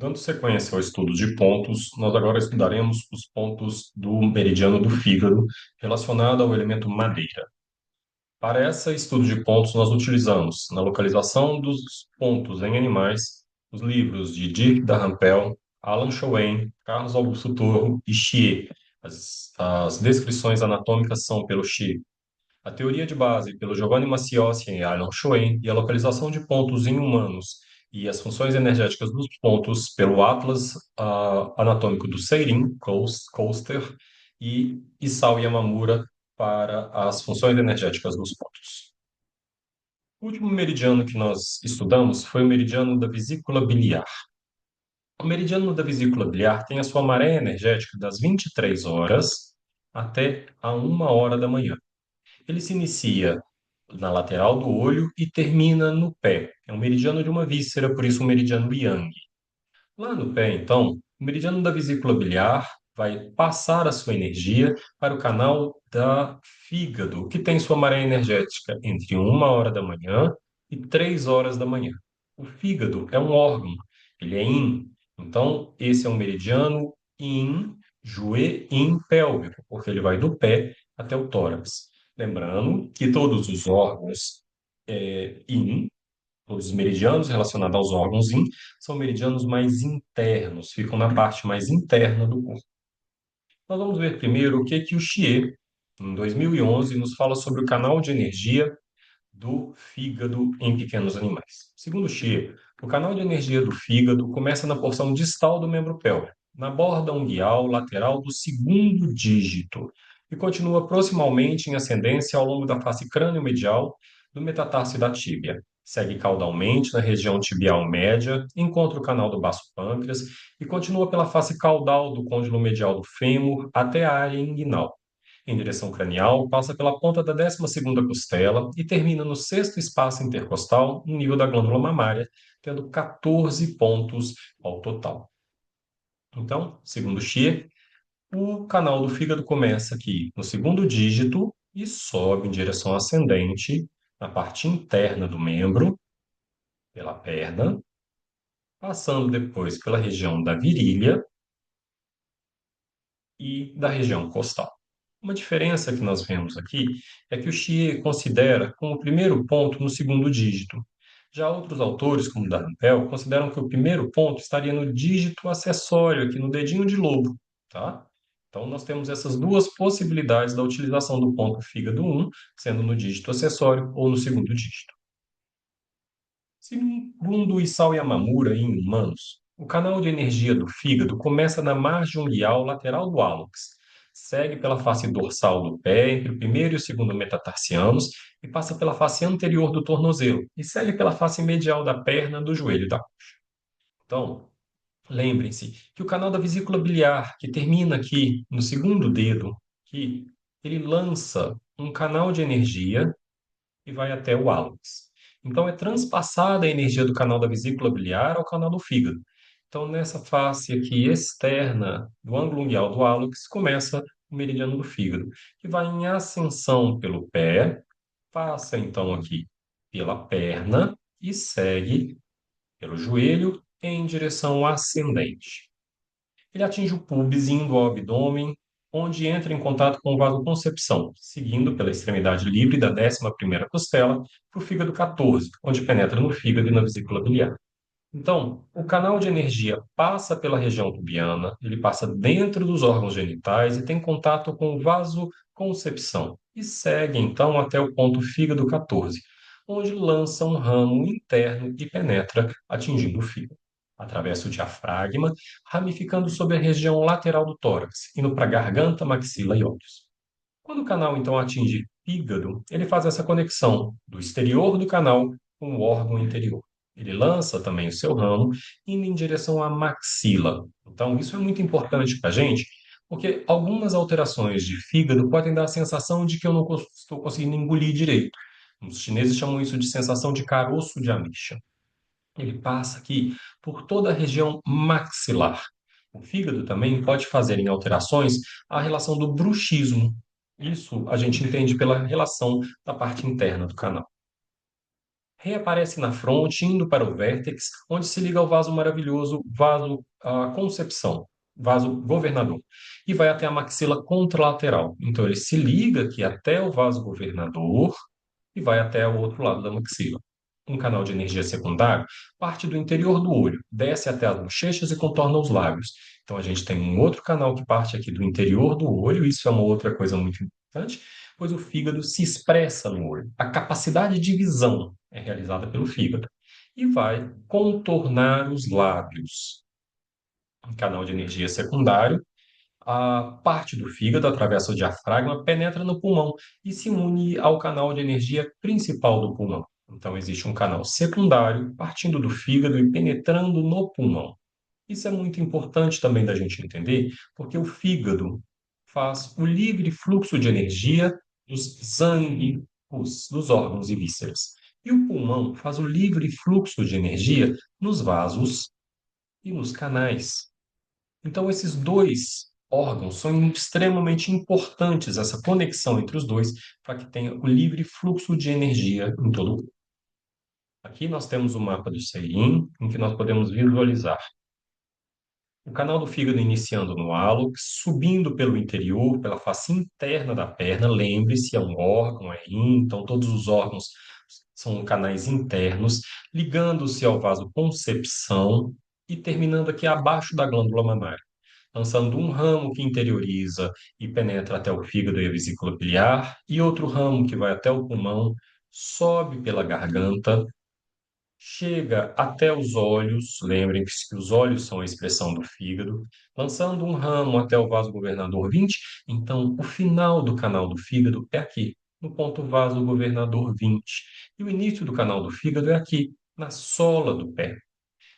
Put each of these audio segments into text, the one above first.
Dando sequência ao estudo de pontos, nós agora estudaremos os pontos do meridiano do fígado relacionado ao elemento madeira. Para esse estudo de pontos, nós utilizamos, na localização dos pontos em animais, os livros de Dirk D'Arampel, Alan Schoen, Carlos Augusto Toro e Chie. As descrições anatômicas são pelo Chie. A teoria de base pelo Giovanni Maciossi e Alan Schoen e a localização de pontos em humanos e as funções energéticas dos pontos pelo Atlas Anatômico do Seirin, Koster e Isao Yamamura para as funções energéticas dos pontos. O último meridiano que nós estudamos foi o meridiano da vesícula biliar. O meridiano da vesícula biliar tem a sua maré energética das 23 horas até a 1 hora da manhã. Ele se inicia na lateral do olho e termina no pé. É um meridiano de uma víscera, por isso um meridiano yang. Lá no pé, então, o meridiano da vesícula biliar vai passar a sua energia para o canal da fígado, que tem sua maré energética entre 1 hora da manhã e 3 horas da manhã. O fígado é um órgão, ele é yin. Então, esse é um meridiano yin, yin pélvico, porque ele vai do pé até o tórax. Lembrando que todos os órgãos yin, todos os meridianos relacionados aos órgãos yin, são meridianos mais internos, ficam na parte mais interna do corpo. Nós vamos ver primeiro o que o Xie, em 2011, nos fala sobre o canal de energia do fígado em pequenos animais. Segundo Xie, o canal de energia do fígado começa na porção distal do membro pélvico, na borda umbial lateral do segundo dígito, e continua proximalmente em ascendência ao longo da face crânio-medial do metatarso da tíbia. Segue caudalmente na região tibial média, encontra o canal do baço pâncreas e continua pela face caudal do côndilo medial do fêmur até a área inguinal. Em direção cranial, passa pela ponta da 12ª costela e termina no sexto espaço intercostal, no nível da glândula mamária, tendo 14 pontos ao total. Então, segundo Schier, o canal do fígado começa aqui no segundo dígito e sobe em direção ascendente na parte interna do membro, pela perna, passando depois pela região da virilha e da região costal. Uma diferença que nós vemos aqui é que o Xie considera como primeiro ponto no segundo dígito. Já outros autores, como D'Arampel, consideram que o primeiro ponto estaria no dígito acessório, aqui no dedinho de lobo, tá? Então, nós temos essas duas possibilidades da utilização do ponto fígado 1, sendo no dígito acessório ou no segundo dígito. Segundo Isao Yamamura, em humanos, o canal de energia do fígado começa na margem umbial lateral do hálux, segue pela face dorsal do pé, entre o primeiro e o segundo metatarsianos, e passa pela face anterior do tornozelo, e segue pela face medial da perna, do joelho e da coxa. Então, lembrem-se que o canal da vesícula biliar, que termina aqui no segundo dedo, que ele lança um canal de energia e vai até o hálux. Então, é transpassada a energia do canal da vesícula biliar ao canal do fígado. Então, nessa face aqui externa do ângulo unguial do hálux, começa o meridiano do fígado, que vai em ascensão pelo pé, passa então aqui pela perna e segue pelo joelho em direção ascendente. Ele atinge o pubis indo ao abdômen, onde entra em contato com o vasoconcepção, seguindo pela extremidade livre da 11ª costela para o fígado 14, onde penetra no fígado e na vesícula biliar. Então, o canal de energia passa pela região pubiana, ele passa dentro dos órgãos genitais e tem contato com o vasoconcepção e segue então até o ponto fígado 14, onde lança um ramo interno e penetra, atingindo o fígado. Atravessa o diafragma, ramificando sobre a região lateral do tórax, indo para a garganta, maxila e olhos. Quando o canal então atinge fígado, ele faz essa conexão do exterior do canal com o órgão interior. Ele lança também o seu ramo indo em direção à maxila. Então, isso é muito importante para a gente, porque algumas alterações de fígado podem dar a sensação de que eu não estou conseguindo engolir direito. Os chineses chamam isso de sensação de caroço de ameixa. Ele passa aqui por toda a região maxilar. O fígado também pode fazer em alterações a relação do bruxismo. Isso a gente entende pela relação da parte interna do canal. reaparece na fronte, indo para o vértex, onde se liga ao vaso maravilhoso, vaso concepção, vaso governador, e vai até a maxila contralateral. Então, ele se liga aqui até o vaso governador e vai até o outro lado da maxila. Um canal de energia secundário parte do interior do olho, desce até as bochechas e contorna os lábios. Então, a gente tem um outro canal que parte aqui do interior do olho, isso é uma outra coisa muito importante, pois o fígado se expressa no olho. A capacidade de visão é realizada pelo fígado e vai contornar os lábios. Um canal de energia secundário, a parte do fígado atravessa o diafragma, penetra no pulmão e se une ao canal de energia principal do pulmão. Então, existe um canal secundário partindo do fígado e penetrando no pulmão. Isso é muito importante também da gente entender, porque o fígado faz o livre fluxo de energia dos sangue, dos órgãos e vísceras. E o pulmão faz o livre fluxo de energia nos vasos e nos canais. Então, esses dois órgãos são extremamente importantes, essa conexão entre os dois, para que tenha o livre fluxo de energia em todo o corpo. Aqui nós temos o mapa do Seirin, em que nós podemos visualizar o canal do fígado iniciando no hálux, subindo pelo interior, pela face interna da perna. Lembre-se, é um órgão, é rim, então todos os órgãos são canais internos, ligando-se ao vaso concepção e terminando aqui abaixo da glândula mamária, lançando um ramo que interioriza e penetra até o fígado e a vesícula biliar, e outro ramo que vai até o pulmão, sobe pela garganta, chega até os olhos, lembrem-se que os olhos são a expressão do fígado, lançando um ramo até o vaso governador 20. Então, o final do canal do fígado é aqui, no ponto vaso governador 20. E o início do canal do fígado é aqui, na sola do pé.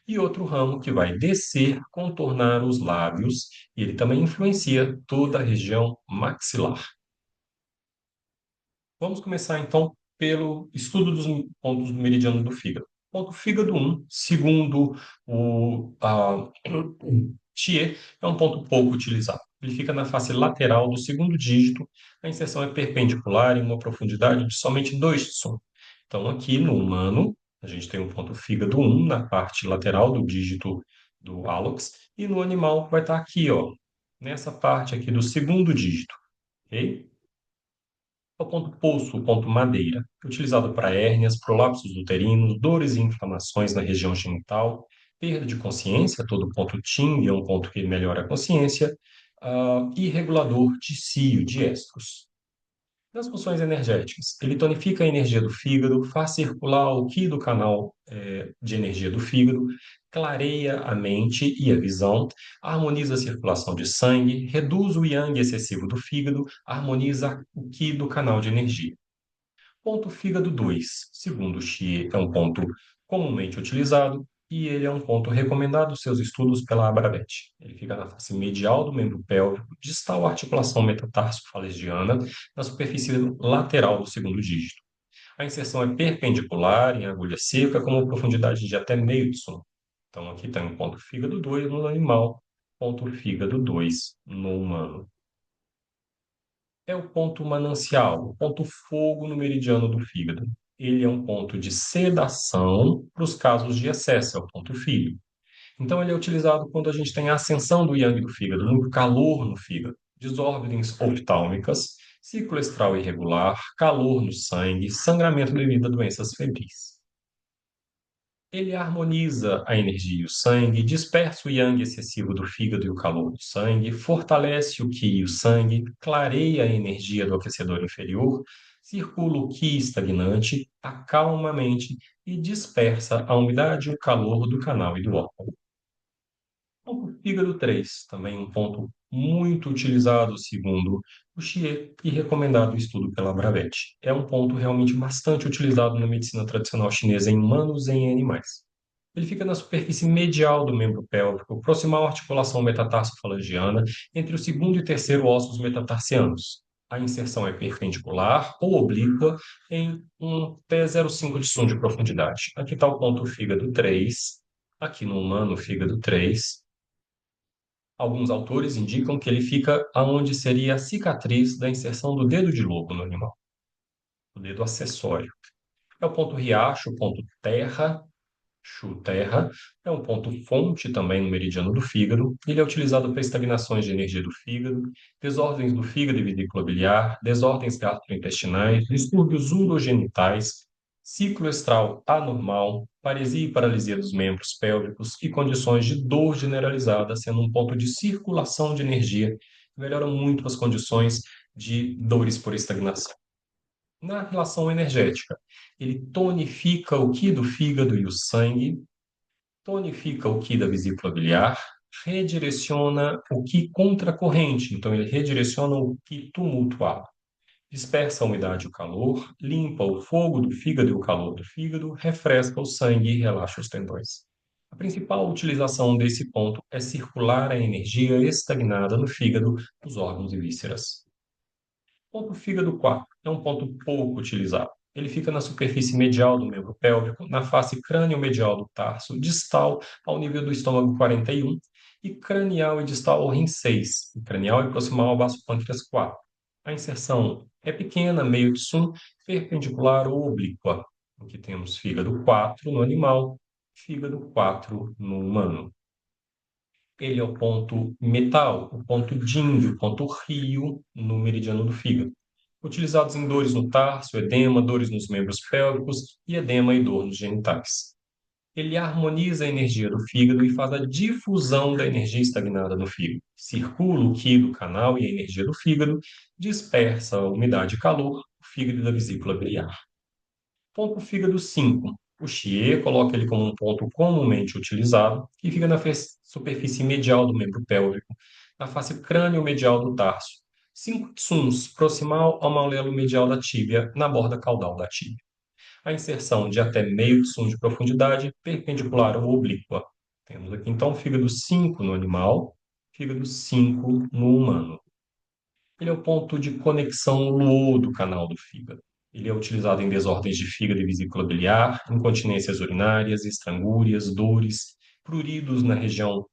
E outro ramo que vai descer, contornar os lábios, e ele também influencia toda a região maxilar. Vamos começar então pelo estudo dos pontos do meridiano do fígado. Ponto fígado 1, segundo o Thier, é um ponto pouco utilizado. Ele fica na face lateral do segundo dígito, a inserção é perpendicular em uma profundidade de somente 2 tson. Então, aqui no humano, a gente tem o ponto fígado 1 na parte lateral do dígito do hálux, e no animal vai estar aqui, ó, nessa parte aqui do segundo dígito, ok? O ponto pulso, o ponto madeira, utilizado para hérnias, prolapsos uterinos, dores e inflamações na região genital, perda de consciência, todo ponto TIM é um ponto que melhora a consciência, e regulador de cio, de estros. Nas funções energéticas, ele tonifica a energia do fígado, faz circular o qi do canal de energia do fígado, clareia a mente e a visão, harmoniza a circulação de sangue, reduz o yang excessivo do fígado, harmoniza o qi do canal de energia. Ponto fígado 2, segundo Xie, é um ponto comumente utilizado e ele é um ponto recomendado nos seus estudos pela Abravet. Ele fica na face medial do membro pélvico, distal à articulação metatarso-falegiana, na superfície lateral do segundo dígito. A inserção é perpendicular, em agulha seca, com uma profundidade de até meio tson. Então, aqui tem um ponto fígado 2 no animal, ponto fígado 2 no humano. É o ponto manancial, o ponto fogo no meridiano do fígado. Ele é um ponto de sedação para os casos de excesso, é o ponto fígado. Então, ele é utilizado quando a gente tem a ascensão do yang do fígado, muito calor no fígado, desordens oftálmicas, ciclo estral irregular, calor no sangue, sangramento devido a doenças febris. Ele harmoniza a energia e o sangue, dispersa o yang excessivo do fígado e o calor do sangue, fortalece o qi e o sangue, clareia a energia do aquecedor inferior, circula o qi estagnante, acalma a mente e dispersa a umidade e o calor do canal e do órgão. O fígado 3, também um ponto muito utilizado segundo o Xie e recomendado o estudo pela Bravet. É um ponto realmente bastante utilizado na medicina tradicional chinesa em humanos e em animais. Ele fica na superfície medial do membro pélvico, proximal à articulação metatarso-falangiana, entre o segundo e terceiro ossos metatarsianos. A inserção é perpendicular ou oblíqua em um até 0,5 de som de profundidade. Aqui está o ponto fígado 3, aqui no humano, fígado 3. Alguns autores indicam que ele fica aonde seria a cicatriz da inserção do dedo de lobo no animal, o dedo acessório. É o ponto riacho, o ponto terra, Chu-terra, é um ponto fonte também no meridiano do fígado. Ele é utilizado para estagnações de energia do fígado, desordens do fígado e vesícula biliar, desordens gastrointestinais, distúrbios urogenitais, ciclo estral anormal, paresia e paralisia dos membros pélvicos e condições de dor generalizada, sendo um ponto de circulação de energia, que melhora muito as condições de dores por estagnação. Na relação energética, ele tonifica o qi do fígado e o sangue, tonifica o qi da vesícula biliar, redireciona o qi contracorrente, então ele redireciona o qi tumultuado, dispersa a umidade e o calor, limpa o fogo do fígado e o calor do fígado, refresca o sangue e relaxa os tendões. A principal utilização desse ponto é circular a energia estagnada no fígado, nos órgãos e vísceras. Ponto fígado 4 é um ponto pouco utilizado. Ele fica na superfície medial do membro pélvico, na face crânio-medial do tarso, distal ao nível do estômago 41 e cranial e distal ao rim 6, e cranial e proximal ao baço pâncreas 4. A inserção é pequena, meio de sum, perpendicular ou oblíqua. Aqui temos fígado 4 no animal, fígado 4 no humano. Ele é o ponto metal, o ponto Ding, o ponto rio no meridiano do fígado. Utilizados em dores no tarso, edema, dores nos membros pélvicos e edema e dor nos genitais. Ele harmoniza a energia do fígado e faz a difusão da energia estagnada no fígado. Circula o qi do canal e a energia do fígado, dispersa a umidade e calor, o fígado da vesícula biliar. Ponto fígado 5. O Xie coloca ele como um ponto comumente utilizado, que fica na superfície medial do membro pélvico, na face crânio-medial do tarso. 5 tsuns, proximal ao malelo medial da tíbia, na borda caudal da tíbia. A inserção de até meio tsum de profundidade, perpendicular ou oblíqua. Temos aqui então fígado 5 no animal, fígado 5 no humano. Ele é o ponto de conexão Luo do canal do fígado. Ele é utilizado em desordens de fígado e vesícula biliar, incontinências urinárias, estrangúrias, dores, pruridos na região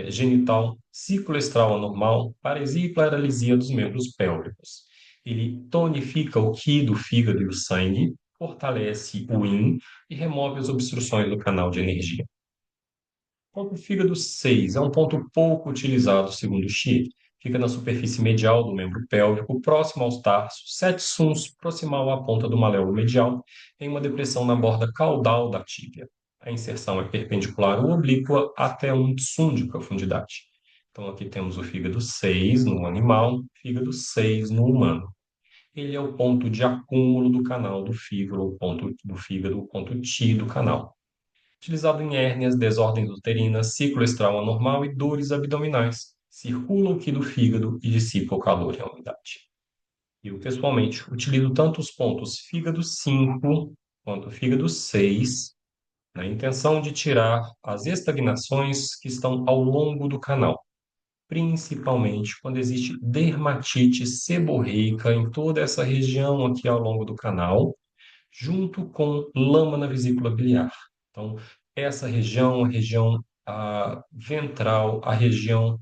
genital, ciclo estral anormal, paresia e paralisia dos membros pélvicos. Ele tonifica o qi do fígado e o sangue, fortalece o yin e remove as obstruções do canal de energia. Ponto fígado 6 é um ponto pouco utilizado, segundo Xie. Fica na superfície medial do membro pélvico, próximo aos tarsos, 7 suns, proximal à ponta do maléolo medial, em uma depressão na borda caudal da tíbia. A inserção é perpendicular ou oblíqua até 1 tsum de profundidade. Então, aqui temos o fígado 6 no animal, fígado 6 no humano. Ele é o ponto de acúmulo do canal do fígado, o ponto do fígado, o ponto Ti do canal. Utilizado em hérnias, desordens uterinas, ciclo estral anormal e dores abdominais. Circula o qi do fígado e dissipa o calor e a umidade. Eu, pessoalmente, utilizo tanto os pontos fígado 5 quanto fígado 6 na intenção de tirar as estagnações que estão ao longo do canal, principalmente quando existe dermatite seborreica em toda essa região aqui ao longo do canal, junto com lama na vesícula biliar. Então, essa região, a região ventral, a região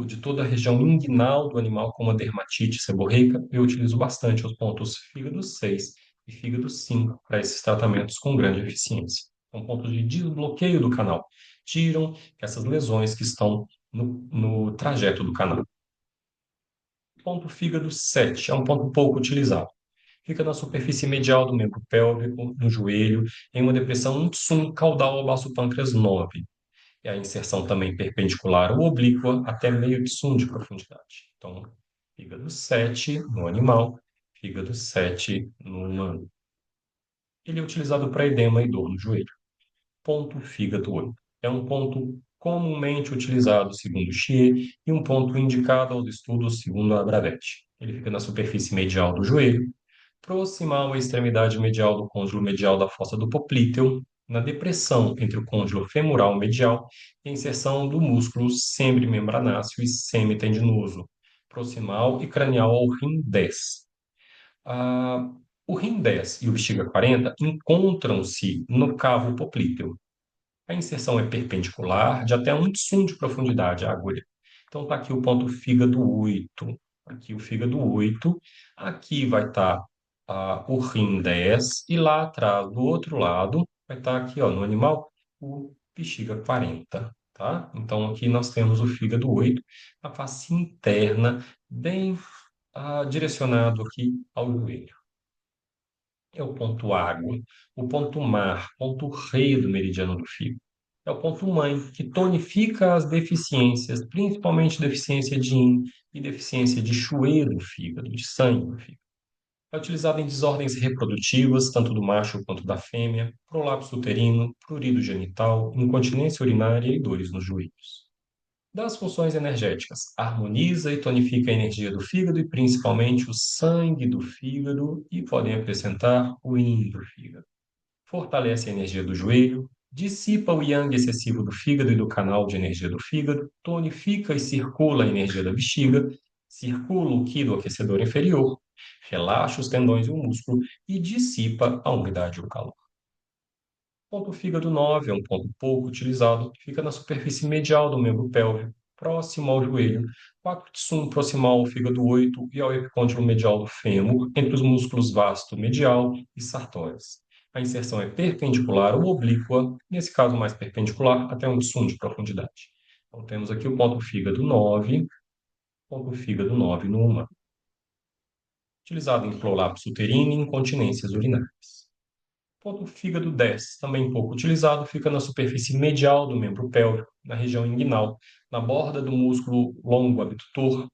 de toda a região inguinal do animal, como a dermatite seborreica, eu utilizo bastante os pontos fígado 6 e fígado 5 para esses tratamentos com grande eficiência. São pontos de desbloqueio do canal. Tiram essas lesões que estão no trajeto do canal. Ponto fígado 7 é um ponto pouco utilizado. Fica na superfície medial do membro pélvico, no joelho, em uma depressão um tsum caudal ao baço pâncreas 9. E a inserção também perpendicular ou oblíqua até meio tsum de profundidade. Então, fígado 7 no animal, fígado 7 no humano. Ele é utilizado para edema e dor no joelho. Ponto fígado 8. É um ponto comumente utilizado, segundo Xie, e um ponto indicado aos estudos, segundo a Abravetti. Ele fica na superfície medial do joelho, proximal à extremidade medial do côndilo medial da fossa do poplíteo, na depressão entre o côndilo femoral medial e a inserção do músculo semimembranáceo e semitendinoso, proximal e cranial ao rim 10. Ah, o rim 10 e o bexiga 40 encontram-se no cavo poplíteo. A inserção é perpendicular, de até 1 tsum de profundidade, a agulha. Então, está aqui o ponto fígado 8. Aqui o fígado 8. Aqui vai estar o rim 10 e lá atrás, do outro lado, vai estar aqui, ó, no animal, o bexiga 40, tá? Então aqui nós temos o fígado 8, a face interna, bem direcionado aqui ao joelho. É o ponto água, o ponto mar, ponto rei do meridiano do fígado. É o ponto mãe, que tonifica as deficiências, principalmente deficiência de yin e deficiência de chueiro do fígado, de sangue do fígado. É utilizado em desordens reprodutivas, tanto do macho quanto da fêmea, prolapso uterino, prurido genital, incontinência urinária e dores nos joelhos. Das funções energéticas, harmoniza e tonifica a energia do fígado e principalmente o sangue do fígado e podem acrescentar o yin do fígado. Fortalece a energia do joelho, dissipa o yang excessivo do fígado e do canal de energia do fígado, tonifica e circula a energia da bexiga, circula o qi do aquecedor inferior, relaxa os tendões e o músculo e dissipa a umidade e o calor. O ponto fígado 9 é um ponto pouco utilizado, que fica na superfície medial do membro pélvico, próximo ao joelho, o acro de sum proximal ao fígado 8 e ao epicôndilo medial do fêmur, entre os músculos vasto medial e sartórios. A inserção é perpendicular ou oblíqua, nesse caso mais perpendicular, até um tsum de profundidade. Então temos aqui o ponto fígado 9 no humano, utilizado em prolapso uterino e incontinências urinárias. Ponto fígado 10, também pouco utilizado, fica na superfície medial do membro pélvico, na região inguinal, na borda do músculo longo abdutor,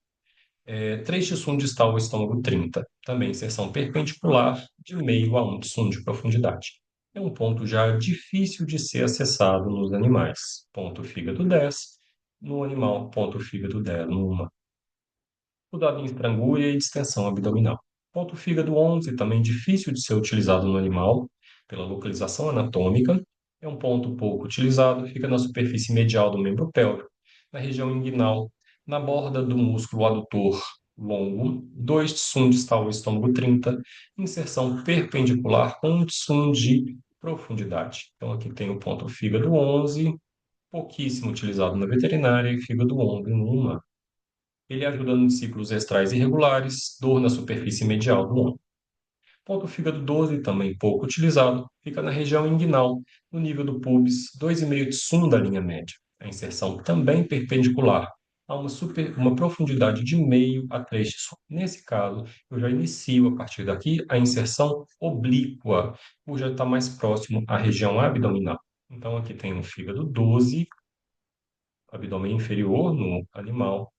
3 de sum distal ao estômago 30, também seção perpendicular de meio a 1 de sum de profundidade. É um ponto já difícil de ser acessado nos animais. Ponto fígado 10, no animal, ponto fígado 10 no humano. Cuidado em estrangulha e distensão abdominal. Ponto fígado 11, também difícil de ser utilizado no animal, pela localização anatômica. É um ponto pouco utilizado, fica na superfície medial do membro pélvico, na região inguinal, na borda do músculo adutor longo, 2 tsum distal ao estômago 30, inserção perpendicular com 1 tsum de profundidade. Então aqui tem o ponto fígado 11, pouquíssimo utilizado na veterinária, e fígado 11 no humano. Ele ajuda nos ciclos estrais irregulares, dor na superfície medial do ombro. Ponto fígado 12, também pouco utilizado, fica na região inguinal, no nível do pubis, 2,5 de sum da linha média. A inserção também perpendicular, a uma profundidade de meio a 3 de sum. Nesse caso, eu já inicio a partir daqui a inserção oblíqua, por já estar mais próximo à região abdominal. Então, aqui tem o fígado 12, abdômen inferior no animal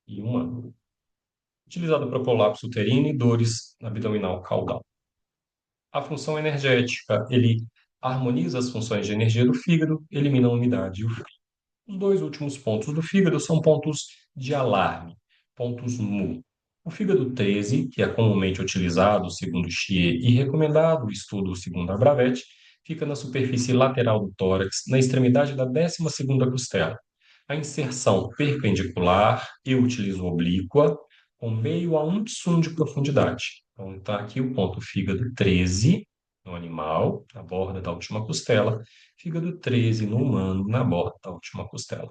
e humano, utilizado para prolapso uterino e dores abdominal caudal. A função energética, ele harmoniza as funções de energia do fígado, elimina a umidade e o frio. Os dois últimos pontos do fígado são pontos de alarme, pontos mu. O fígado 13, que é comumente utilizado segundo Thier e recomendado o estudo segundo Abravet, fica na superfície lateral do tórax, na extremidade da 12ª costela. A inserção perpendicular, eu utilizo oblíqua, com meio a 1 tsum de profundidade. Então, está aqui o ponto fígado 13 no animal, na borda da última costela, fígado 13 no humano, na borda da última costela.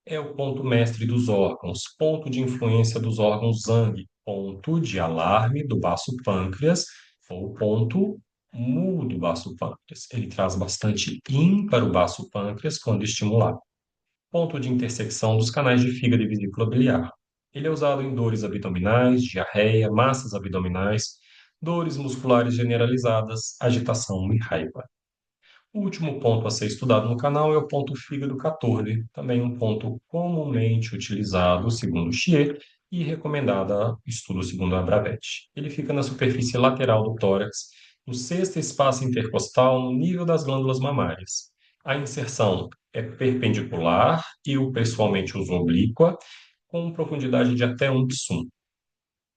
É o ponto mestre dos órgãos, ponto de influência dos órgãos Zang, ponto de alarme do baço pâncreas, ou ponto mu do baço pâncreas. Ele traz bastante yin para o baço pâncreas quando estimulado. Ponto de intersecção dos canais de fígado e vesícula biliar. Ele é usado em dores abdominais, diarreia, massas abdominais, dores musculares generalizadas, agitação e raiva. O último ponto a ser estudado no canal é o ponto fígado 14, também um ponto comumente utilizado, segundo Thier, e recomendado a estudo segundo Abravet. Ele fica na superfície lateral do tórax, no sexto espaço intercostal, no nível das glândulas mamárias. A inserção é perpendicular e o pessoalmente uso oblíqua, com profundidade de até 1 tsum.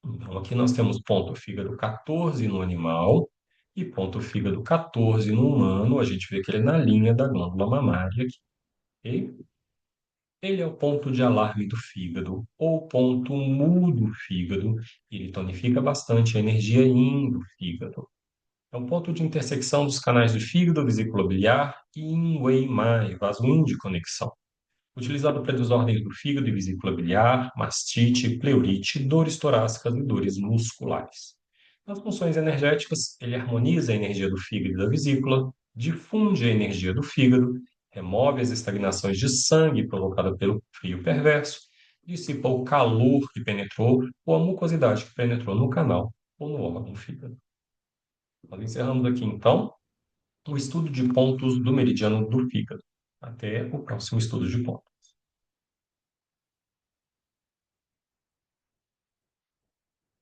Então, aqui nós temos ponto fígado 14 no animal e ponto fígado 14 no humano. A gente vê que ele é na linha da glândula mamária aqui, ok? Ele é o ponto de alarme do fígado, ou ponto mu do fígado. Ele tonifica bastante a energia yin do fígado. É um ponto de intersecção dos canais do fígado, vesícula biliar e yin wei mai, vaso yin de conexão. Utilizado para desordens do fígado e vesícula biliar, mastite, pleurite, dores torácicas e dores musculares. Nas funções energéticas, ele harmoniza a energia do fígado e da vesícula, difunde a energia do fígado, remove as estagnações de sangue provocadas pelo frio perverso, dissipa o calor que penetrou ou a mucosidade que penetrou no canal ou no órgão fígado. Nós encerramos aqui, então, o estudo de pontos do meridiano do fígado. Até o próximo estudo de pontos.